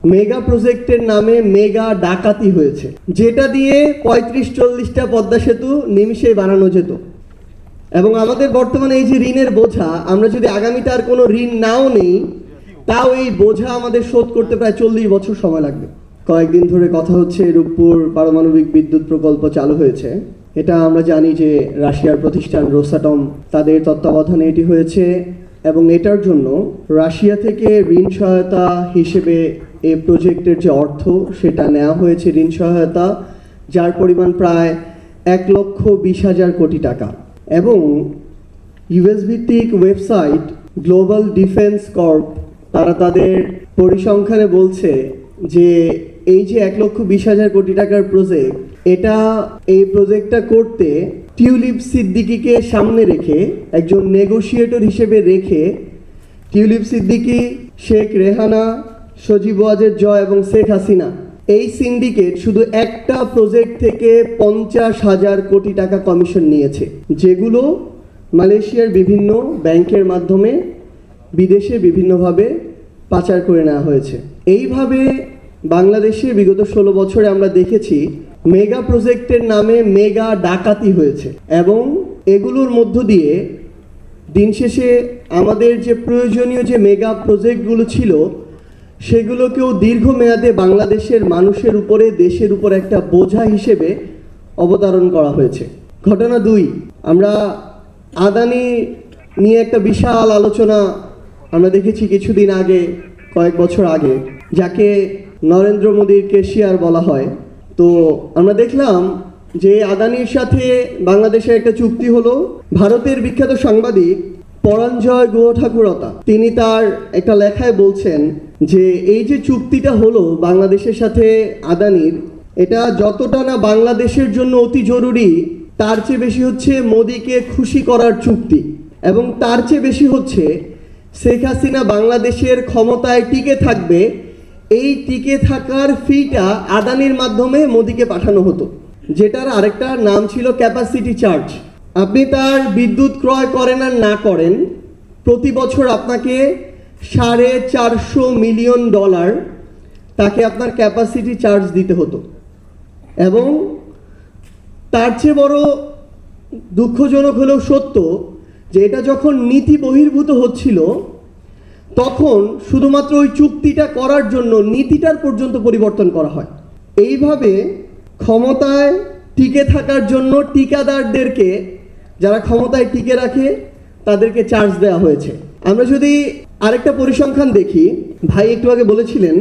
Mega প্রজেক্টের নামে mega ডাকাতি হয়েছে, যেটা দিয়ে ৩৫-৪০টা পদ্মা সেতু নিমিষেই বানানো যেত। এবং আমাদের বর্তমানে এই যে ঋণের বোঝা, আমরা যদি আগামীতে আর কোনো ঋণ নাও নেই, তাও এই বোঝা আমাদের শোধ করতে প্রায় ৪০ বছর সময় লাগবে। কয়েকদিন ধরে কথা হচ্ছে রূপপুর পারমাণবিক বিদ্যুৎ প্রকল্প চালু হয়েছে। এটা আমরা জানি যে রাশিয়ার প্রতিষ্ঠান রোসাটম তাদের তত্ত্বাবধানে এটি হয়েছে, এবং এটার জন্য রাশিয়া থেকে ঋণ সহায়তা হিসেবে এই প্রজেক্টের যে অর্থ সেটা নেওয়া হয়েছে ঋণ সহায়তা, যার পরিমাণ প্রায় ১,২০,০০০ কোটি টাকা। এবং ইউএস ভিত্তিক ওয়েবসাইট গ্লোবাল ডিফেন্স কর্প তারা তাদের পরিসংখ্যানে বলছে যে এই যে ১,২০,০০০ কোটি টাকার প্রজেক্ট, এই প্রজেক্টটা করতে টিউলিপ সিদ্দিকীকে সামনে রেখে, একজন নেগোশিয়েটর হিসেবে রেখে, টিউলিপ সিদ্দিকী, শেখ রেহানা, সজীব ওয়াজেদ জয় এবং শেখ হাসিনা, এই সিন্ডিকেট শুধু একটা প্রজেক্ট থেকে ৫০,০০০ কোটি টাকা কমিশন নিয়েছে, যেগুলো মালয়েশিয়ার বিভিন্ন ব্যাংকের মাধ্যমে বিদেশে বিভিন্নভাবে পাচার করে নেওয়া হয়েছে। এইভাবে বাংলাদেশে বিগত ১৬ বছরে আমরা দেখেছি মেগা প্রজেক্টের নামে মেগা ডাকাতি হয়েছে, এবং এগুলোর মধ্য দিয়ে দিন শেষে আমাদের যে প্রয়োজনীয় যে মেগা প্রজেক্টগুলো ছিল সেগুলোকেও দীর্ঘমেয়াদে বাংলাদেশের মানুষের উপরে, দেশের উপর একটা বোঝা হিসেবে অবতারণ করা হয়েছে। ঘটনা ২, আমরা আদানি নিয়ে একটা বিশাল আলোচনা আমরা দেখেছি কিছুদিন আগে, কয়েক বছর আগে, যাকে নরেন্দ্র মোদীর কেশিয়ার বলা হয়। তো আমরা দেখলাম যে আদানির সাথে বাংলাদেশের একটা চুক্তি হলো। ভারতের বিখ্যাত সাংবাদিক পরাঞ্জয় গুহ ঠাকুরতা তিনি তার একটা লেখায় বলছেন যে এই যে চুক্তিটা হলো বাংলাদেশের সাথে আদানির, এটা যতটা না বাংলাদেশের জন্য অতি জরুরি, তার চেয়ে বেশি হচ্ছে মোদীকে খুশি করার চুক্তি, এবং তার চেয়ে বেশি হচ্ছে শেখ হাসিনা বাংলাদেশের ক্ষমতায় টিকে থাকবে, এই টিকে থাকার ফিটা আদানির মাধ্যমে মোদীকে পাঠানো হতো, যেটার আরেকটা নাম ছিল ক্যাপাসিটি চার্জ। আপনি তার বিদ্যুৎ ক্রয় করেন আর না করেন, প্রতি বছর আপনাকে $450 মিলিয়ন তাকে আপনার ক্যাপাসিটি চার্জ দিতে হতো। এবং তার চেয়ে বড় দুঃখজনক হলেও সত্য যে এটা যখন নীতি বহির্ভূত হচ্ছিল, তখন শুধুমাত্র ওই চুক্তিটা করার জন্য নীতিটার পর্যন্ত পরিবর্তন করা হয়। এইভাবে ক্ষমতায় টিকে থাকার জন্য ঠিকাদারদেরকে, যারা ক্ষমতায় টিকে রাখে, তাদেরকে চার্জ দেওয়া হয়েছে। আমরা যদি আরেকটা পরিসংখ্যান দেখি, ভাই একটু আগে বলেছিলেন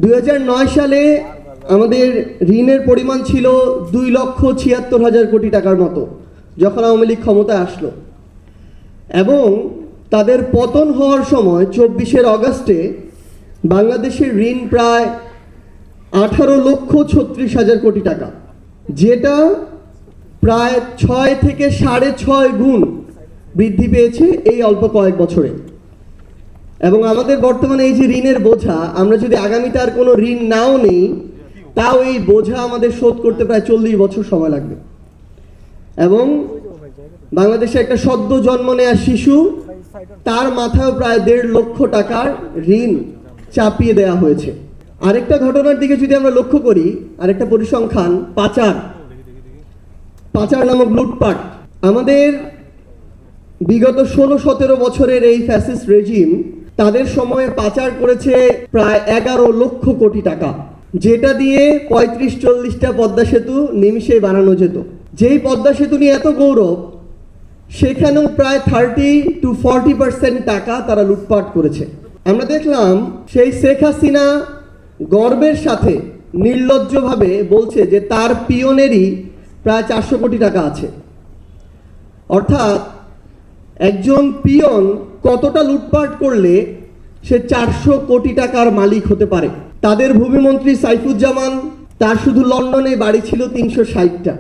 ২০০৯ সালে আমাদের ঋণের পরিমাণ ছিল ২,৭৬,০০০ কোটি টাকার মতো, যখন আওয়ামী লীগ ক্ষমতায় আসলো। এবং তাদের পতন হওয়ার সময় ২৪ অগাস্টে বাংলাদেশের ঋণ প্রায় ১৮,৩৬,০০০ কোটি টাকা, যেটা প্রায় ৬ থেকে ৬.৫ গুণ বৃদ্ধি পেয়েছে এই অল্প কয়েক বছরে। এবং আমাদের বর্তমানে এই যে ঋণের বোঝা, আমরা যদি আগামীতে আর কোনো ঋণ নাও নেই, তাও এই বোঝা আমাদের শোধ করতে প্রায় ৪০ বছর সময় লাগবে। এবং বাংলাদেশে একটা সদ্য জন্ম নেওয়া শিশু, তার মাথায়ও প্রায় ১.৫ লক্ষ টাকার ঋণ চাপিয়ে দেওয়া হয়েছে। আরেকটা ঘটনার দিকে যদি আমরা লক্ষ্য করি, আরেকটা পরিসংখ্যান, পাচার নামক লুটপাট। আমাদের বিগত ১৬-১৭ বছরের এই ফ্যাসিস্ট রেজিম তাদের সময়ে পাচার করেছে প্রায় ১১ লক্ষ কোটি টাকা, যেটা দিয়ে ৩৫-৪০টা পদ্মা সেতু নিমিষেই বানানো যেত। যেই পদ্মা সেতু নিয়ে এত গৌরব, সেখানেও প্রায় 30-40% টাকা তারা লুটপাট করেছে। আমরা দেখলাম সেই শেখ হাসিনা গর্বের সাথে নির্লজ্জভাবে বলছে যে তার পিয়নেরই প্রায় ৪০০ কোটি টাকা আছে। অর্থাৎ একজন পিয়ন কতটা লুটপাট করলে সে ৪০০ কোটি টাকার মালিক হতে পারে। তাদের ভূমিমন্ত্রী সাইফুজ্জামান, তার শুধু লন্ডনে বাড়ি ছিল ৩৬০টা।